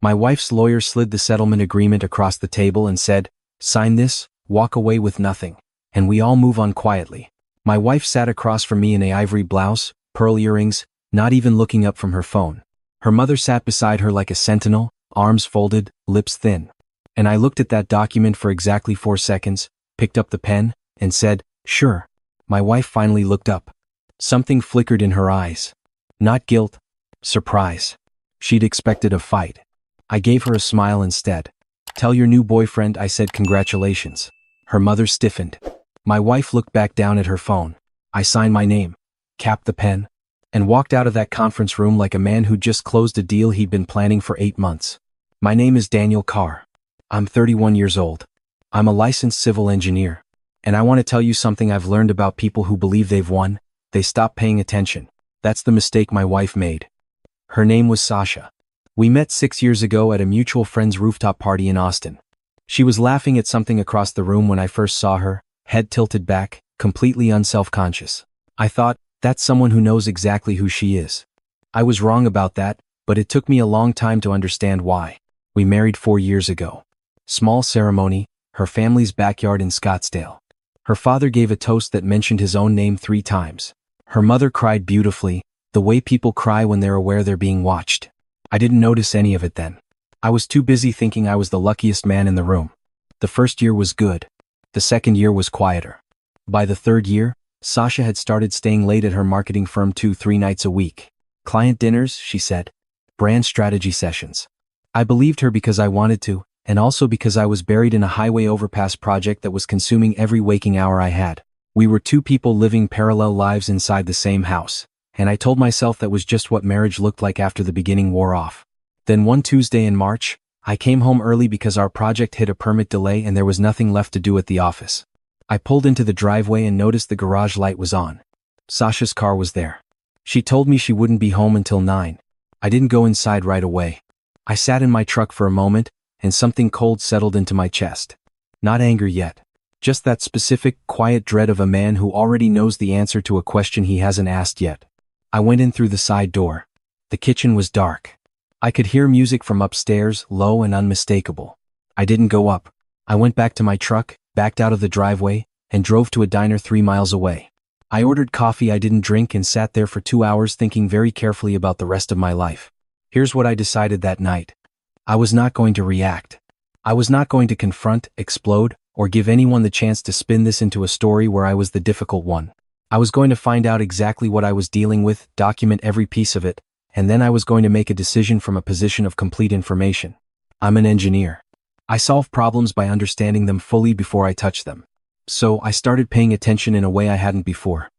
My wife's lawyer slid the settlement agreement across the table and said, "Sign this, walk away with nothing, and we all move on quietly." My wife sat across from me in an ivory blouse, pearl earrings, not even looking up from her phone. Her mother sat beside her like a sentinel, arms folded, lips thin. And I looked at that document for exactly 4 seconds, picked up the pen, and said, "Sure." My wife finally looked up. Something flickered in her eyes. Not guilt, surprise. She'd expected a fight. I gave her a smile instead. "Tell your new boyfriend I said congratulations." Her mother stiffened. My wife looked back down at her phone. I signed my name, capped the pen, and walked out of that conference room like a man who'd just closed a deal he'd been planning for 8 months. My name is Daniel Carr. I'm 31 years old. I'm a licensed civil engineer. And I want to tell you something I've learned about people who believe they've won. They stop paying attention. That's the mistake my wife made. Her name was Sasha. We met 6 years ago at a mutual friend's rooftop party in Austin. She was laughing at something across the room when I first saw her, head tilted back, completely unself-conscious. I thought, that's someone who knows exactly who she is. I was wrong about that, but it took me a long time to understand why. We married 4 years ago. Small ceremony, her family's backyard in Scottsdale. Her father gave a toast that mentioned his own name 3 times. Her mother cried beautifully, the way people cry when they're aware they're being watched. I didn't notice any of it then. I was too busy thinking I was the luckiest man in the room. The first year was good. The second year was quieter. By the third year, Sasha had started staying late at her marketing firm 2-3 nights a week. Client dinners, she said. Brand strategy sessions. I believed her because I wanted to, and also because I was buried in a highway overpass project that was consuming every waking hour I had. We were 2 people living parallel lives inside the same house, and I told myself that was just what marriage looked like after the beginning wore off. Then one Tuesday in March, I came home early because our project hit a permit delay and there was nothing left to do at the office. I pulled into the driveway and noticed the garage light was on. Sasha's car was there. She told me she wouldn't be home until 9. I didn't go inside right away. I sat in my truck for a moment, and something cold settled into my chest. Not anger yet. Just that specific, quiet dread of a man who already knows the answer to a question he hasn't asked yet. I went in through the side door. The kitchen was dark. I could hear music from upstairs, low and unmistakable. I didn't go up. I went back to my truck, backed out of the driveway, and drove to a diner 3 miles away. I ordered coffee I didn't drink and sat there for 2 hours thinking very carefully about the rest of my life. Here's what I decided that night. I was not going to react. I was not going to confront, explode, or give anyone the chance to spin this into a story where I was the difficult one. I was going to find out exactly what I was dealing with, document every piece of it, and then I was going to make a decision from a position of complete information. I'm an engineer. I solve problems by understanding them fully before I touch them. So I started paying attention in a way I hadn't before.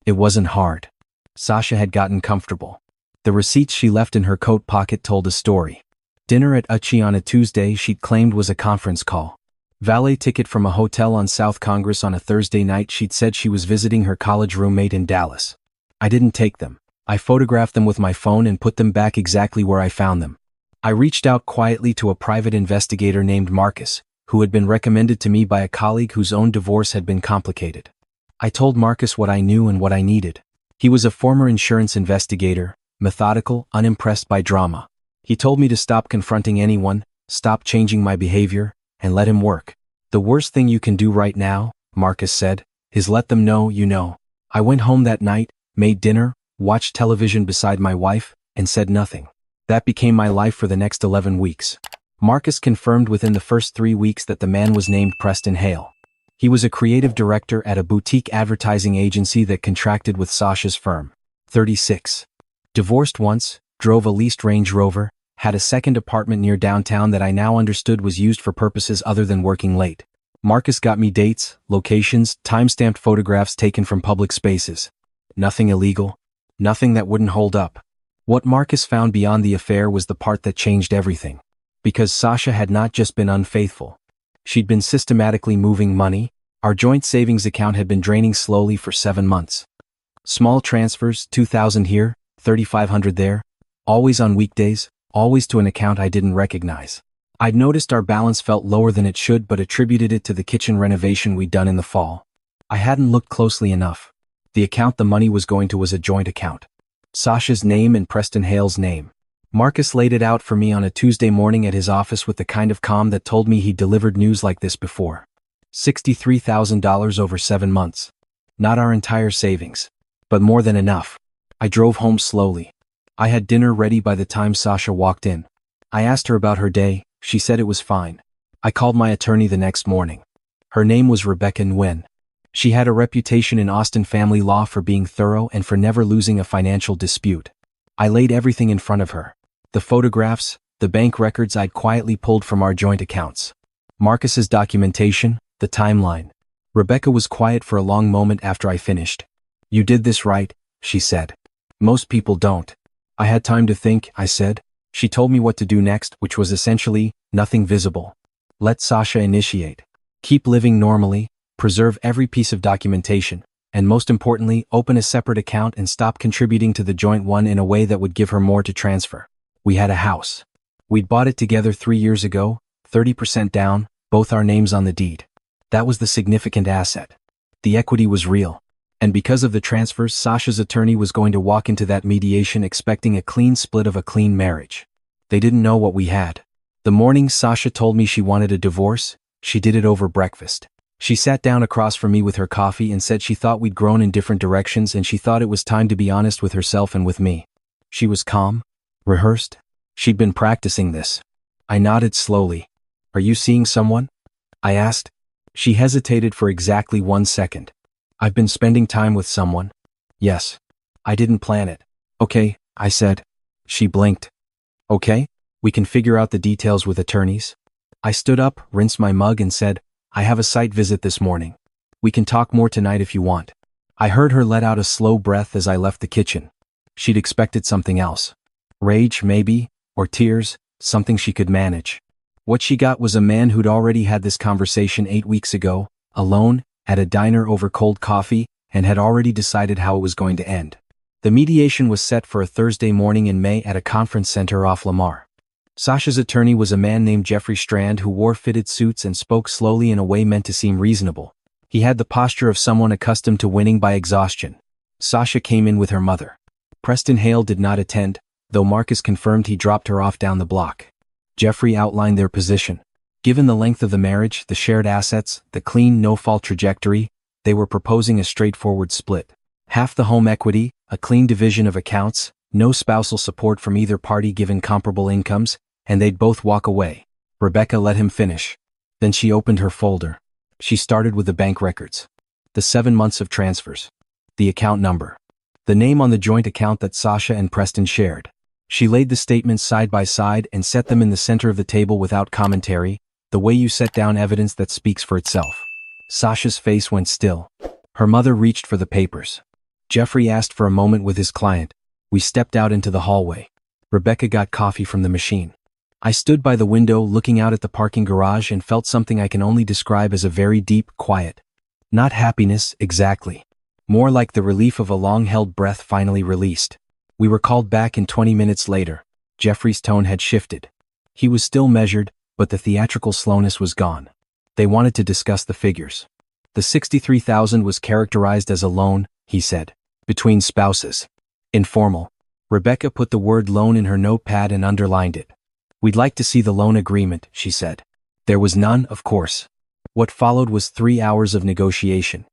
It wasn't hard. Sasha had gotten comfortable. The receipts she left in her coat pocket told a story. Dinner at Uchi on a Tuesday she'd claimed was a conference call. Valet ticket from a hotel on South Congress on a Thursday night she'd said she was visiting her college roommate in Dallas. I didn't take them. I photographed them with my phone and put them back exactly where I found them. I reached out quietly to a private investigator named Marcus, who had been recommended to me by a colleague whose own divorce had been complicated. I told Marcus what I knew and what I needed. He was a former insurance investigator, methodical, unimpressed by drama. He told me to stop confronting anyone, stop changing my behavior, and let him work. The worst thing you can do right now, Marcus said, is let them know you know. I went home that night, made dinner, watched television beside my wife, and said nothing. That became my life for the next 11 weeks. Marcus confirmed within the first 3 weeks that the man was named Preston Hale. He was a creative director at a boutique advertising agency that contracted with Sasha's firm. 36. Divorced once, drove a leased Range Rover, had a second apartment near downtown that I now understood was used for purposes other than working late. Marcus got me dates, locations, time-stamped photographs taken from public spaces. Nothing illegal. Nothing that wouldn't hold up. What Marcus found beyond the affair was the part that changed everything. Because Sasha had not just been unfaithful. She'd been systematically moving money. Our joint savings account had been draining slowly for 7 months. Small transfers, $2,000 here, $3,500 there, always on weekdays, always to an account I didn't recognize. I'd noticed our balance felt lower than it should but attributed it to the kitchen renovation we'd done in the fall. I hadn't looked closely enough. The account the money was going to was a joint account. Sasha's name and Preston Hale's name. Marcus laid it out for me on a Tuesday morning at his office with the kind of calm that told me he'd delivered news like this before. $63,000 over 7 months. Not our entire savings, but more than enough. I drove home slowly. I had dinner ready by the time Sasha walked in. I asked her about her day. She said it was fine. I called my attorney the next morning. Her name was Rebecca Nguyen. She had a reputation in Austin family law for being thorough and for never losing a financial dispute. I laid everything in front of her. The photographs, the bank records I'd quietly pulled from our joint accounts. Marcus's documentation, the timeline. Rebecca was quiet for a long moment after I finished. "You did this right," she said. "Most people don't." "I had time to think," I said. She told me what to do next, which was essentially nothing visible. Let Sasha initiate. Keep living normally, preserve every piece of documentation, and most importantly, open a separate account and stop contributing to the joint one in a way that would give her more to transfer. We had a house. We'd bought it together 3 years ago, 30% down, both our names on the deed. That was the significant asset. The equity was real. And because of the transfers, Sasha's attorney was going to walk into that mediation expecting a clean split of a clean marriage. They didn't know what we had. The morning Sasha told me she wanted a divorce, she did it over breakfast. She sat down across from me with her coffee and said she thought we'd grown in different directions and she thought it was time to be honest with herself and with me. She was calm, rehearsed. She'd been practicing this. I nodded slowly. "Are you seeing someone?" I asked. She hesitated for exactly 1 second. "I've been spending time with someone." "Yes. I didn't plan it." "Okay," I said. She blinked. "Okay? We can figure out the details with attorneys." I stood up, rinsed my mug and said, "I have a site visit this morning. We can talk more tonight if you want." I heard her let out a slow breath as I left the kitchen. She'd expected something else. Rage, maybe, or tears, something she could manage. What she got was a man who'd already had this conversation 8 weeks ago, alone, at a diner over cold coffee, and had already decided how it was going to end. The mediation was set for a Thursday morning in May at a conference center off Lamar. Sasha's attorney was a man named Jeffrey Strand who wore fitted suits and spoke slowly in a way meant to seem reasonable. He had the posture of someone accustomed to winning by exhaustion. Sasha came in with her mother. Preston Hale did not attend, though Marcus confirmed he dropped her off down the block. Jeffrey outlined their position. Given the length of the marriage, the shared assets, the clean, no-fault trajectory, they were proposing a straightforward split. Half the home equity, a clean division of accounts, no spousal support from either party given comparable incomes, and they'd both walk away. Rebecca let him finish. Then she opened her folder. She started with the bank records. The 7 months of transfers. The account number. The name on the joint account that Sasha and Preston shared. She laid the statements side by side and set them in the center of the table without commentary, the way you set down evidence that speaks for itself. Sasha's face went still. Her mother reached for the papers. Jeffrey asked for a moment with his client. We stepped out into the hallway. Rebecca got coffee from the machine. I stood by the window looking out at the parking garage and felt something I can only describe as a very deep quiet. Not happiness, exactly. More like the relief of a long-held breath finally released. We were called back in 20 minutes later. Jeffrey's tone had shifted. He was still measured, but the theatrical slowness was gone. They wanted to discuss the figures. The $63,000 was characterized as a loan, he said, between spouses. Informal. Rebecca put the word loan in her notepad and underlined it. We'd like to see the loan agreement, she said. There was none, of course. What followed was 3 hours of negotiation.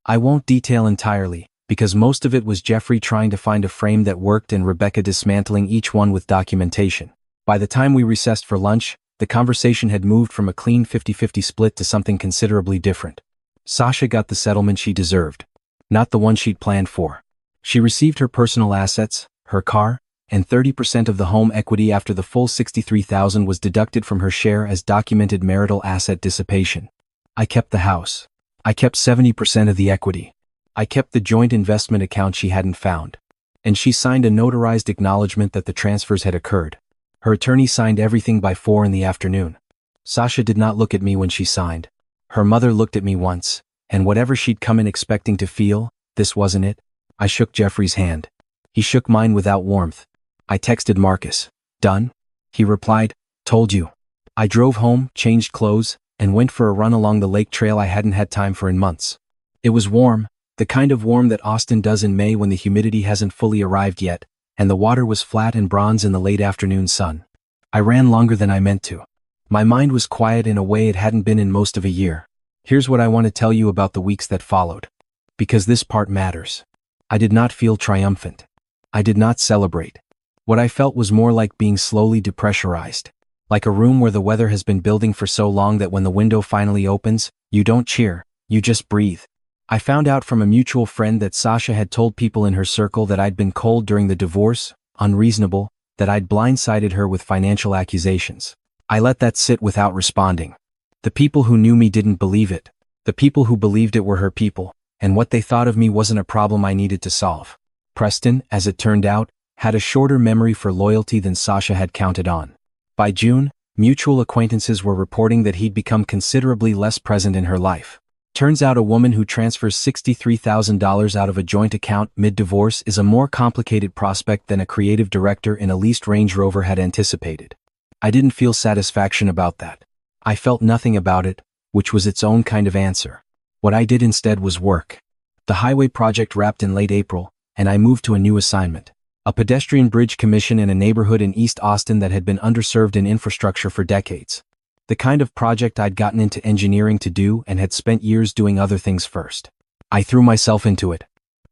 I won't detail entirely, because most of it was Jeffrey trying to find a frame that worked and Rebecca dismantling each one with documentation. By the time we recessed for lunch, the conversation had moved from a clean 50-50 split to something considerably different. Sasha got the settlement she deserved. Not the one she'd planned for. She received her personal assets, her car, and 30% of the home equity after the full $63,000 was deducted from her share as documented marital asset dissipation. I kept the house. I kept 70% of the equity. I kept the joint investment account she hadn't found. And she signed a notarized acknowledgement that the transfers had occurred. Her attorney signed everything by 4 in the afternoon. Sasha did not look at me when she signed. Her mother looked at me once, and whatever she'd come in expecting to feel, this wasn't it. I shook Jeffrey's hand. He shook mine without warmth. I texted Marcus. Done? He replied, told you. I drove home, changed clothes, and went for a run along the lake trail I hadn't had time for in months. It was warm, the kind of warm that Austin does in May when the humidity hasn't fully arrived yet, and the water was flat and bronze in the late afternoon sun. I ran longer than I meant to. My mind was quiet in a way it hadn't been in most of a year. Here's what I want to tell you about the weeks that followed. Because this part matters. I did not feel triumphant. I did not celebrate. What I felt was more like being slowly depressurized. Like a room where the weather has been building for so long that when the window finally opens, you don't cheer, you just breathe. I found out from a mutual friend that Sasha had told people in her circle that I'd been cold during the divorce, unreasonable, that I'd blindsided her with financial accusations. I let that sit without responding. The people who knew me didn't believe it. The people who believed it were her people, and what they thought of me wasn't a problem I needed to solve. Preston, as it turned out, had a shorter memory for loyalty than Sasha had counted on. By June, mutual acquaintances were reporting that he'd become considerably less present in her life. Turns out a woman who transfers $63,000 out of a joint account mid-divorce is a more complicated prospect than a creative director in a leased Range Rover had anticipated. I didn't feel satisfaction about that. I felt nothing about it, which was its own kind of answer. What I did instead was work. The highway project wrapped in late April, and I moved to a new assignment. A pedestrian bridge commission in a neighborhood in East Austin that had been underserved in infrastructure for decades. The kind of project I'd gotten into engineering to do and had spent years doing other things first. I threw myself into it.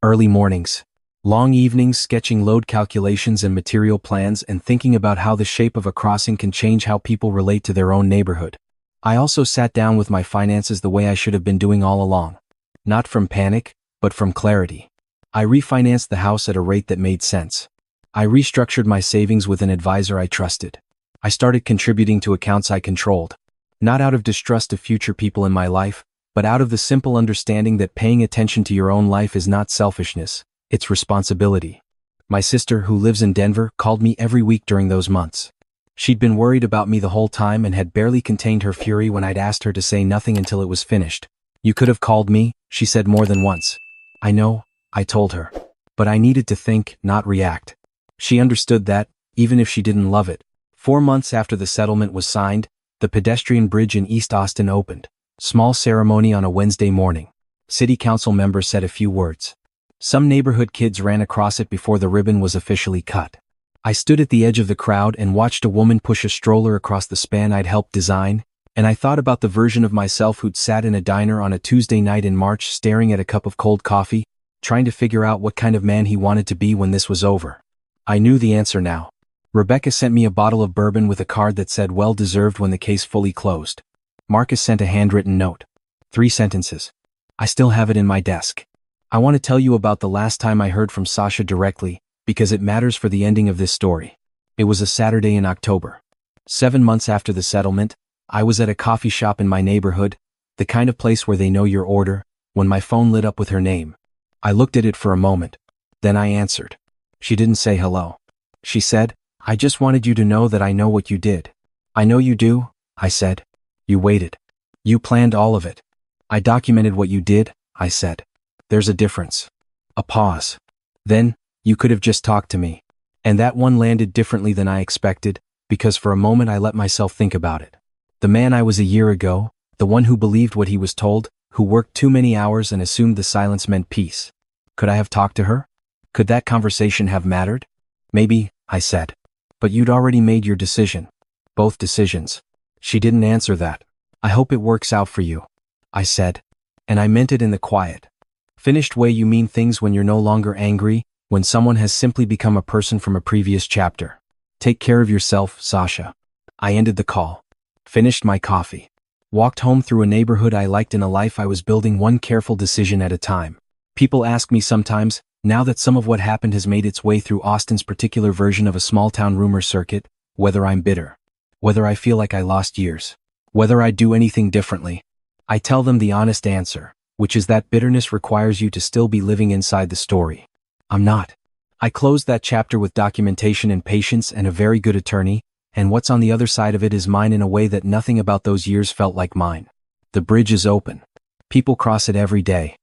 Early mornings. Long evenings sketching load calculations and material plans and thinking about how the shape of a crossing can change how people relate to their own neighborhood. I also sat down with my finances the way I should have been doing all along. Not from panic, but from clarity. I refinanced the house at a rate that made sense. I restructured my savings with an advisor I trusted. I started contributing to accounts I controlled. Not out of distrust of future people in my life, but out of the simple understanding that paying attention to your own life is not selfishness, it's responsibility. My sister, who lives in Denver, called me every week during those months. She'd been worried about me the whole time and had barely contained her fury when I'd asked her to say nothing until it was finished. "You could have called me," she said more than once. "I know," I told her. But I needed to think, not react. She understood that, even if she didn't love it. 4 months after the settlement was signed, the pedestrian bridge in East Austin opened. Small ceremony on a Wednesday morning. City council members said a few words. Some neighborhood kids ran across it before the ribbon was officially cut. I stood at the edge of the crowd and watched a woman push a stroller across the span I'd helped design, and I thought about the version of myself who'd sat in a diner on a Tuesday night in March staring at a cup of cold coffee, trying to figure out what kind of man he wanted to be when this was over. I knew the answer now. Rebecca sent me a bottle of bourbon with a card that said well deserved when the case fully closed. Marcus sent a handwritten note. 3 sentences. I still have it in my desk. I want to tell you about the last time I heard from Sasha directly, because it matters for the ending of this story. It was a Saturday in October. 7 months after the settlement, I was at a coffee shop in my neighborhood, the kind of place where they know your order, when my phone lit up with her name. I looked at it for a moment. Then I answered. She didn't say hello. She said, "I just wanted you to know that I know what you did." "I know you do," I said. "You waited. You planned all of it." "I documented what you did," I said. "There's a difference." A pause. "Then, you could have just talked to me." And that one landed differently than I expected, because for a moment I let myself think about it. The man I was a year ago, the one who believed what he was told, who worked too many hours and assumed the silence meant peace. Could I have talked to her? Could that conversation have mattered? "Maybe," I said. "But you'd already made your decision." "Both decisions." She didn't answer that. "I hope it works out for you," I said. And I meant it in the quiet. Finished way you mean things when you're no longer angry, when someone has simply become a person from a previous chapter. Take care of yourself, Sasha. I ended the call. Finished my coffee. Walked home through a neighborhood I liked in a life I was building one careful decision at a time. People ask me sometimes, now that some of what happened has made its way through Austin's particular version of a small-town rumor circuit, whether I'm bitter. Whether I feel like I lost years. Whether I'd do anything differently. I tell them the honest answer, which is that bitterness requires you to still be living inside the story. I'm not. I closed that chapter with documentation and patience and a very good attorney, and what's on the other side of it is mine in a way that nothing about those years felt like mine. The bridge is open. People cross it every day.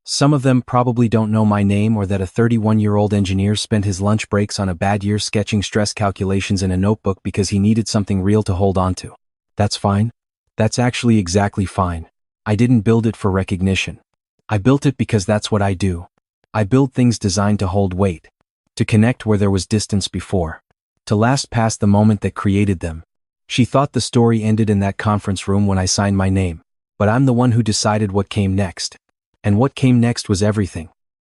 Some of them probably don't know my name or that a 31-year-old engineer spent his lunch breaks on a bad year sketching stress calculations in a notebook because he needed something real to hold on to. That's fine. That's actually exactly fine. I didn't build it for recognition. I built it because that's what I do. I build things designed to hold weight. To connect where there was distance before. To last past the moment that created them. She thought the story ended in that conference room when I signed my name. But I'm the one who decided what came next. And what came next was everything.